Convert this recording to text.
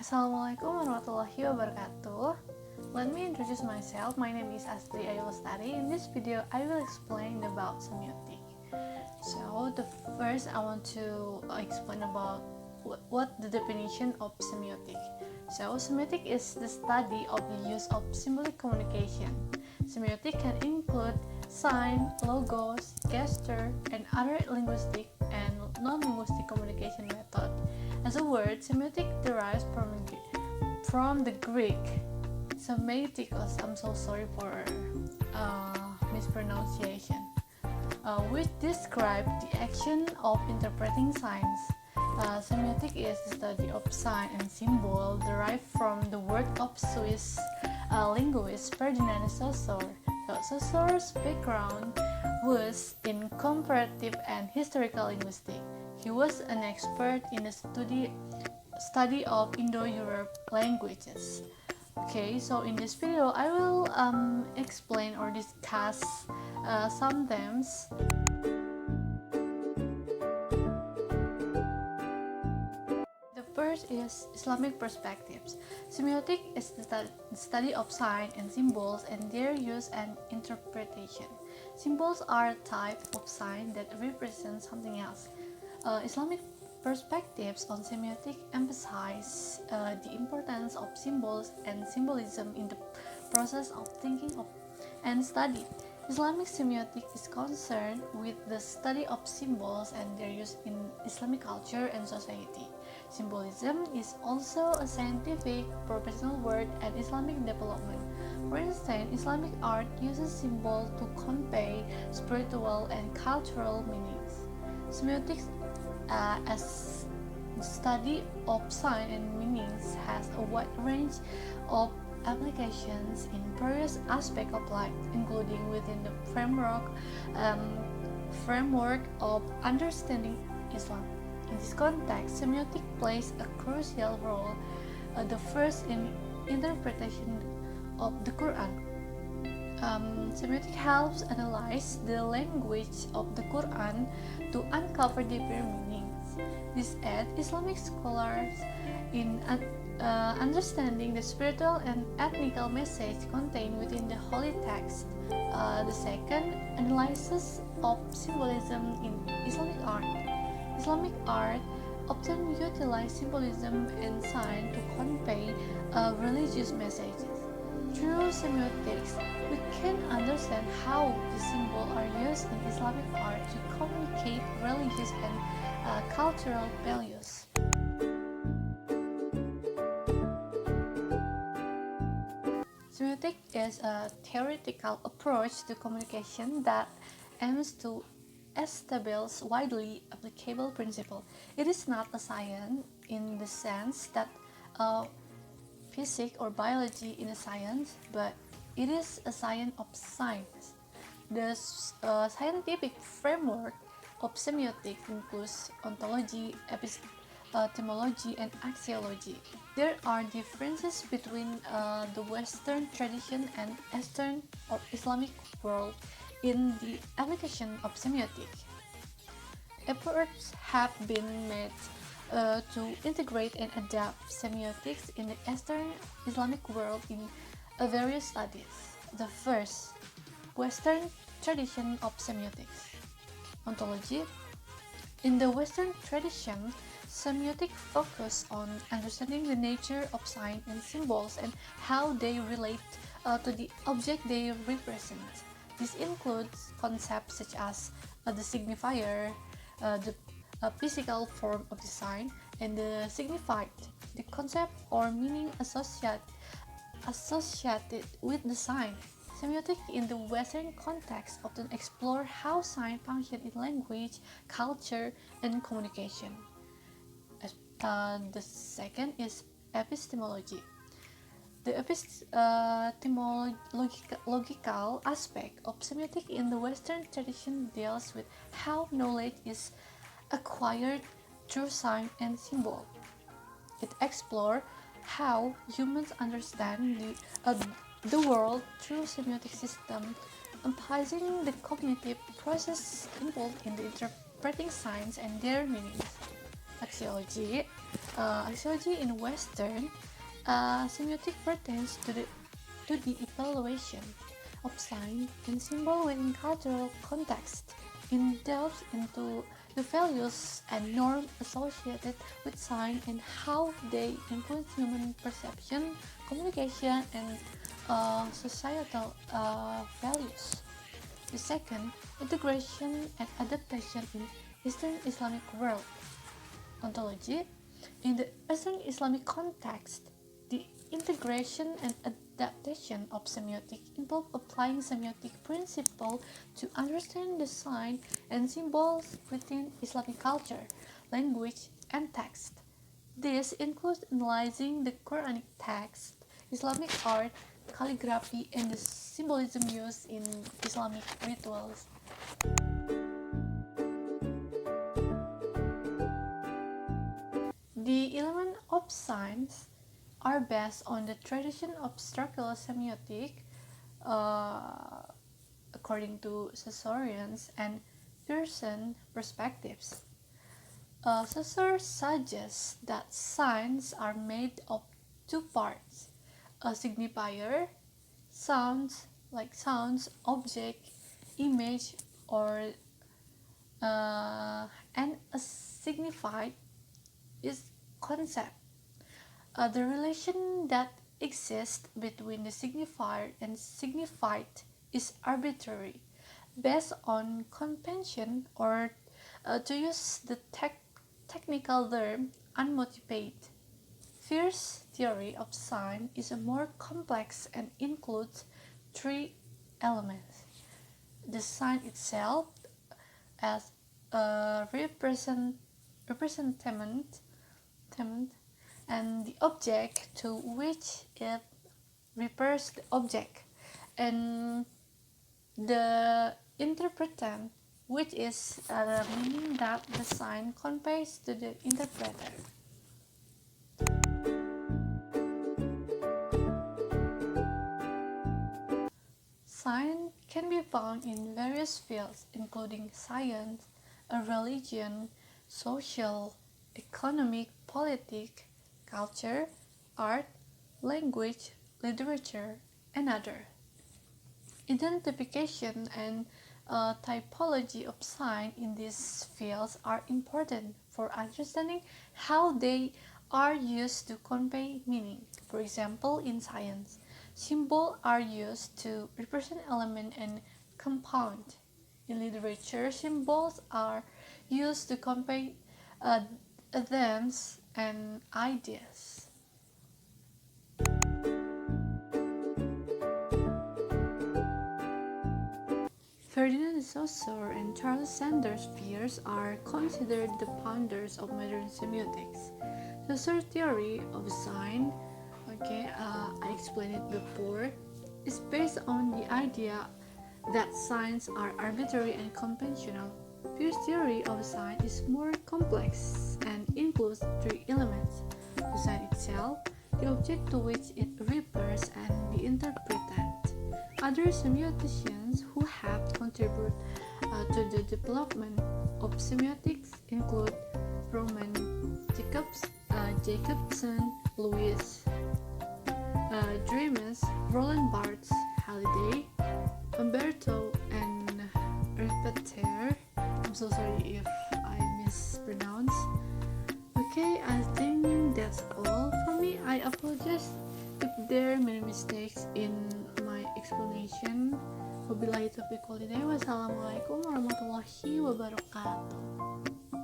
Assalamualaikum warahmatullahi wabarakatuh. Let me introduce myself. My name is Astri Lestari. In this video, I will explain about semiotic. So, the first I want to explain about what the definition of semiotic. So, semiotic is the study of the use of symbolic communication. Semiotic can include sign, logos, gesture, and other linguistic and non-linguistic communication method. As a word, semiotic derives from the Greek semiotikos. I'm so sorry for mispronunciation, which describe the action of interpreting signs. Semiotic is the study of sign and symbol derived from the word of Swiss linguist Ferdinand Saussure. Saussure's background was in comparative and historical linguistics. He was an expert in the study of Indo-Europe languages. Okay, so in this video, I will explain or discuss some themes. The first is Islamic perspectives. Semiotic is the study of signs and symbols and their use and interpretation. Symbols are a type of sign that represent something else. Islamic perspectives on semiotic emphasize the importance of symbols and symbolism in the process of thinking and study. Islamic semiotic is concerned with the study of symbols and their use in Islamic culture and society. Symbolism is also a scientific professional word and Islamic development. For instance, Islamic art uses symbols to convey spiritual and cultural meanings. Semiotics as the study of sign and meanings has a wide range of applications in various aspects of life, including within the framework of understanding Islam. In this context, semiotic plays a crucial role, the first in interpretation of the Quran. Semiotic helps analyze the language of the Quran to uncover deeper meanings. This aids Islamic scholars in understanding the spiritual and ethnical message contained within the holy text. The second, analysis of symbolism in Islamic art. Islamic art often utilize symbolism and sign to convey religious messages. Through semiotics, we can understand how the symbols are used in Islamic art to communicate religious and cultural values. Semiotic is a theoretical approach to communication that aims to establish widely applicable principles. It is not a science in the sense that physics or biology in a science, but it is a science of science. The scientific framework of semiotics includes ontology, epistemology, and axiology. There are differences between the Western tradition and Eastern or Islamic world in the application of semiotics. Efforts have been made to integrate and adapt semiotics in the Eastern Islamic world in various studies. The first, Western tradition of semiotics. Ontology. In the Western tradition, semiotics focus on understanding the nature of signs and symbols and how they relate to the object they represent. This includes concepts such as the signifier, the physical form of the sign, and the signified, the concept or meaning associated with the sign. Semiotics in the Western context often explore how signs function in language, culture, and communication. The second is epistemology. The epistemological aspect of semiotics in the Western tradition deals with how knowledge is acquired through sign and symbol. It explores how humans understand the world through semiotic system, emphasizing the cognitive process involved in the interpreting signs and their meanings. Axiology. axiology in Western, semiotic pertains to the evaluation of sign and symbol within cultural context. It delves into the values and norms associated with sign and how they influence human perception, communication, and societal values. The second, integration and adaptation in Eastern Islamic world. Ontology. In the Eastern Islamic context, the integration and adaptation of semiotics involve applying semiotic principles to understand the sign and symbols within Islamic culture, language, and text. This includes analyzing the Quranic text, Islamic art, calligraphy, and the symbolism used in Islamic rituals. The elements of signs are based on the tradition of structural semiotic, according to Saussurians and Pearson perspectives. Saussure suggests that signs are made of two parts: a signifier, sounds, object, image, or and a signified is concept. The relation that exists between the signifier and signified is arbitrary, based on convention, or to use the technical term, unmotivated. Fierce theory of sign is more complex and includes three elements: the sign itself as a representative, and the object to which it refers the object, and the interpretant, which is the meaning that the sign conveys to the interpreter. Sign can be found in various fields, including science, religion, social, economic, politics, culture, art, language, literature, and others. Identification and typology of signs in these fields are important for understanding how they are used to convey meaning. For example, in science, symbols are used to represent element and compound. In literature, symbols are used to convey themes and ideas. Ferdinand de Saussure and Charles Sanders Peirce are considered the founders of modern semiotics. Saussure's theory of sign, I explained it before, is based on the idea that signs are arbitrary and conventional. Peirce's theory of sign is more complex and includes three elements: the sign itself, the object to which it refers, and the interpretant. Other semioticians who have contributed to the development of semiotics include Roman Jacobson, Louis Dreames, Roland Barthes, Halliday, Umberto, and Repeter. I'm so sorry if I mispronounce. Okay, I think that's all for me. I apologize if there are many mistakes in my explanation. Wabillahi taufiq walhidayah. Wassalamualaikum warahmatullahi wabarakatuh.